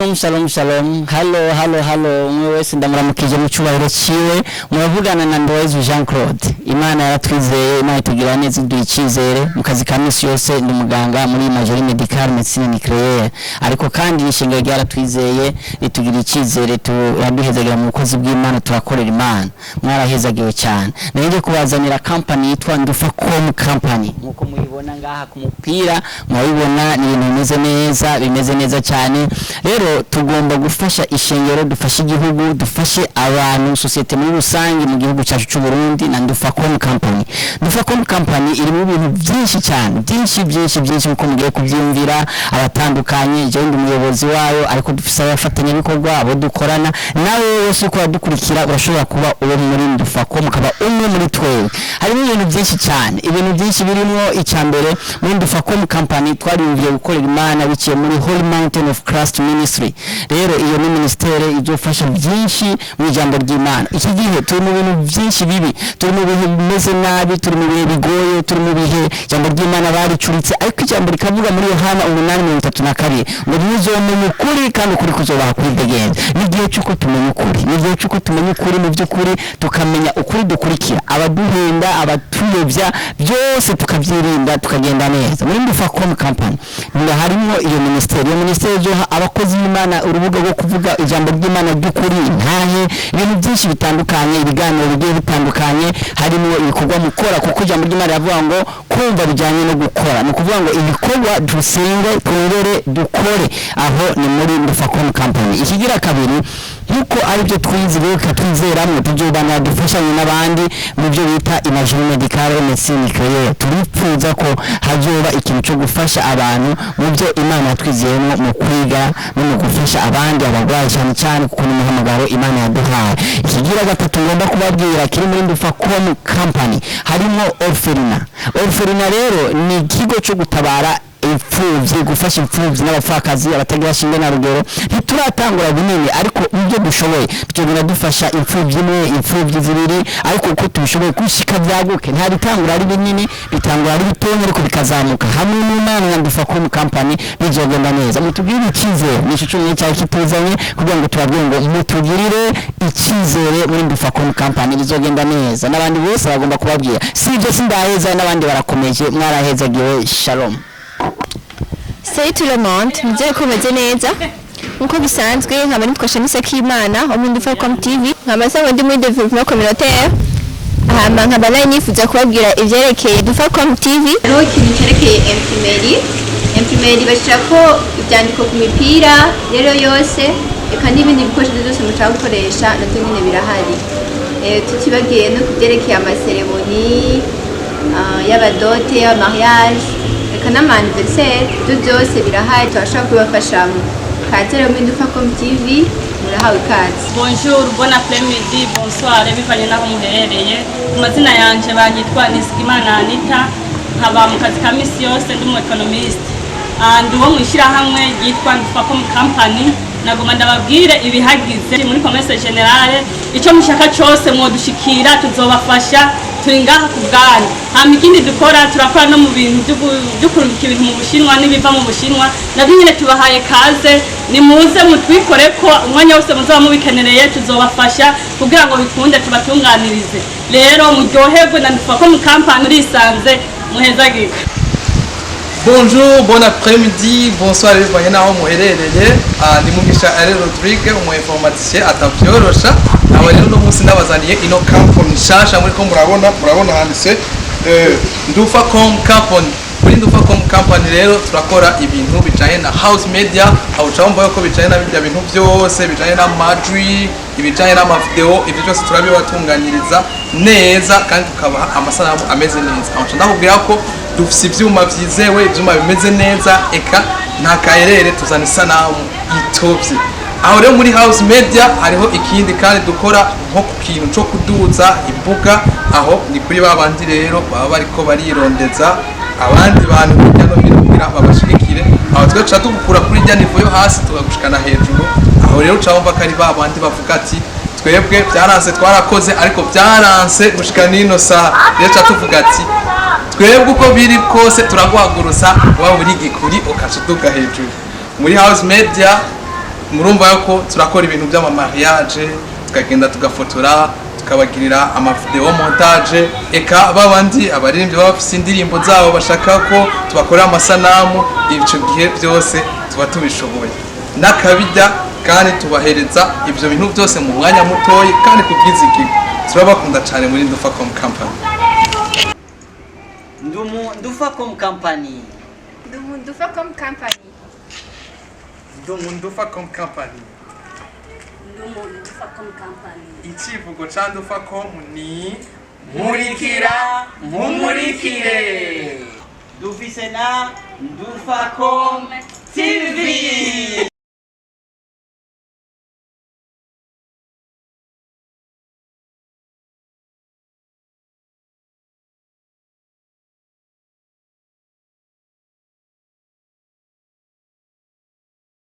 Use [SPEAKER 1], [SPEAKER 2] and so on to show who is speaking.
[SPEAKER 1] Shalom. Hello. Mwe wese ndamuramukije mu cyubahiro ciwe. Muravugana na Ndoyezu Jean Claude. Imana yaratwizeye, Imana itugira neza iduha icyizere. Mu kazi ka misi yose ndi muganga muri Major Medical Medicine Nucléaire. Ariko kandi ishinga ryaratwizeye ritugira icyizere turaduhezagira mu bukozi bw'Imana turakorera Imana. Mwarahezagiwe cyane. Naje kubazanira company yitwa Ndufacom Company. Nkuko muyibona ngaha ku mupira, murabibona ni ibintu bimeze neza cyane. Rero tugomba gufasha ishengero, dufashe igihugu, dufashe abantu, societe muri rusange mu gihugu cyacu cy'u Burundi na Ndufacom Company. Ndufacom Company iri mu bintu byinshi cyane, byinshi uko mugiye kubyumvira abatandukanye. Je ndi umuyobozi wayo, ariko dufise abafatanya bikorwa abo dukorana. Nawe wose uko dukurikira urashobora kuba uwo muri Ndufacom, kaba umwe muri twewe. Hari ibintu byinshi cyane, ibintu byinshi birimo icyambere muri Ndufacom Company twariyumviye gukorera Imana biciye muri Holy Mountain of Christ Ministry. Rero iyo ni ministere izofasha byinshi mu ijambo ry'Imana. Iki gihe turi mu bintu byinshi bibi, turi mu bihe bimeze nabi, turi mu bihe bigoye, turi mu bihe ijambo ry'Imana baricuritse, ariko ijambo rikavuga muri Yohana 8:32 ngo muzomenya ukuri kandi ukuri kuzobaha kwidegenza. Ni gihe cyuko tumenya ukuri, ni gihe cyuko tumenya ukuri mu by'ukuri, tukamenya ukuri dukurikira, abaduhenda, abatuyobya, byose tukabyirinda tukagenda neza. Muri Ndufacom Company harimo iyo ministere joha abakozi b'Imana urubuga rwo kuvuga ijambo ry'Imana by'ukuri, ntahe ibintu byinshi bitandukanye, ibiganiro bigiye bitandukanye, harimo ibikorwa mukora, kuko ijambo ry'Imana yavuga ngo kumva bijyanye no gukora. Ni kuvuga ngo ibikorwa dusenge twongere dukore, aho ni muri Ndufacom Company. Ikigira kabiri nkuko ari byo twizibuka twizeramo tujobana dufashanye n'abandi mu byo bita Major Medical Medicine Nucléaire. Turipfuza ko hajoba ikintu cyo gufasha abantu mu byo Imana yatwizeyemo mu kwiga no mu gufasha abandi abagwayi cyane kuko ni muhamagaro Imana yaduhaye. Ikigira gatatu ngomba kubabwira kiri muri Ndufacom Company harimo Orphelina rero ni ikigo cyo gutabara imfuvyi, gufasha imfuvyi n'abapfakazi abatagira shinge na rugero. Ntituratangura binini, ariko ibyo dushoboye tugenda dufasha imfuvyi imwe, imfuvyi zibiri, ariko uko tubishoboye kushika byaguke. Nta bitangura ari binini, bitangura ari bitonye ariko bikazamuka. Hamwe n'Imana na Ndufacom Company bizogenda neza. Mutugirire icyizere, ni cyo cyari kituzanye kugira ngo turabwire ngo mutugirire icyizere muri Ndufacom Company bizogenda neza. N'abandi bose bagomba kubabwira sibyo sindaheza, n'abandi barakomeje. Mwarahezagiwe. Shalom.
[SPEAKER 2] Salut tout le monde, nizere ko meze neza nkuko bisanzwe. Nkaba nitwa Shamisa Kimana wo muri Ndufacom TV, nkaba sanzwe ndi muri development communautaire. Nkaba nayo nifuza kubabwira ivyerekeye Ndufacom TV.
[SPEAKER 3] Rero ikintu cyerekeye imprimeri bashirako ibyandiko ku mipira rero yose, eka n'ibindi bikoresho byose mushaka gukoresha nabyo nyine birahari. Tukibagiye no kubyerekeye amaseremoni y'abadote, y'amariage, kanama anniversaire, byo byose birahari turashaka kubafashamo. Katero muri Ndufacom TV murahawe ikaze.
[SPEAKER 4] Bonjour, bon après-midi, bonsoir, bivanye naho muherereye. Ku mazina yanje banyitwa Nisigimana Anita, nkaba mu kazi ka misi yose ndi mu economist. Ndi wo mwishirahamwe yitwa Ndufacom Company. Nagoma ndababwire ibihagize muri commerce generale, icyo mushaka cyose mwodushikira tuzobafasha, turi ngaha ku bwanyu. Hama ikindi dukora turakora no mu bintu byo kurungika ibintu mu Bushinwa n'ibiva mu Bushinwa, nabyo nyine tubahaye kaze, ni muze mutwikore ko umwanya wose muzaba mubikenereye tuzobafasha kugira ngo bikunde tubatunganirize. Rero muryoherwe na Ndufacom Company risanze muhezagirwe.
[SPEAKER 5] Bonjour, bon après-midi, bonsoir bivanye naho muherereye. Ndi Mugisha Alain Rodrigue, umu informaticien atavyorosha. Aba rero no munsi ndabazaniye ino company nshasha muri ko murabona handitse Ndufacom Company. Muri Ndufacom Company rero turakora ibintu bijanye na house media, aho cyangwa ko bijanye na bibya bintu byose bijanye na majwi, ibijanye na video, ibyo byose turabibatunganyiriza neza kandi tukabaha amasanamu ameze neza. Aho ndakubwira ko dufise ivyuma vyizewe, ivyuma bimeze neza, eka nta kaerere tuzana isanamu itovye. Aho rero muri house media hariho ikindi kandi dukora nko ku kintu cyo kuduza imbuga, aho ni kuri babandi rero baba bariko barirondeza abandi bantu bijya no kugira babashikire. Aho twaca tugukura kuri rya nivo yo hasi tugagushikana hejuru. Aho rero ucabumva kari babandi bavuga ati twebwe byaranse twarakoze ariko byaranse gushika nino sa. Rero tuvuga ati twebwe uko biri kose turaguhagurusa wa buri gikuri ukaca tuga hejuru. Muri house media murumva yuko turakora ibintu by'amamariage tukagenda tugafotora tukabagirira amavideo montage eka babandi abaririmbyi baba bafise indirimbo zabo bashaka ko tubakorera amasanamu ico gihe byose tuba tubishoboye nakabijya kandi tubahereza ibyo bintu byose mu mwanya mutoyi kandi kubwizigirwa turabakunda cyane muri Ndufacom company.
[SPEAKER 1] Ndufacom company.
[SPEAKER 3] Ndufacom company.
[SPEAKER 5] Ndufacom company.
[SPEAKER 4] Ndufacom company.
[SPEAKER 5] Ikivugo cha Ndufacom ni murikira mumurikire.
[SPEAKER 1] Dufise na Ndufacom TV.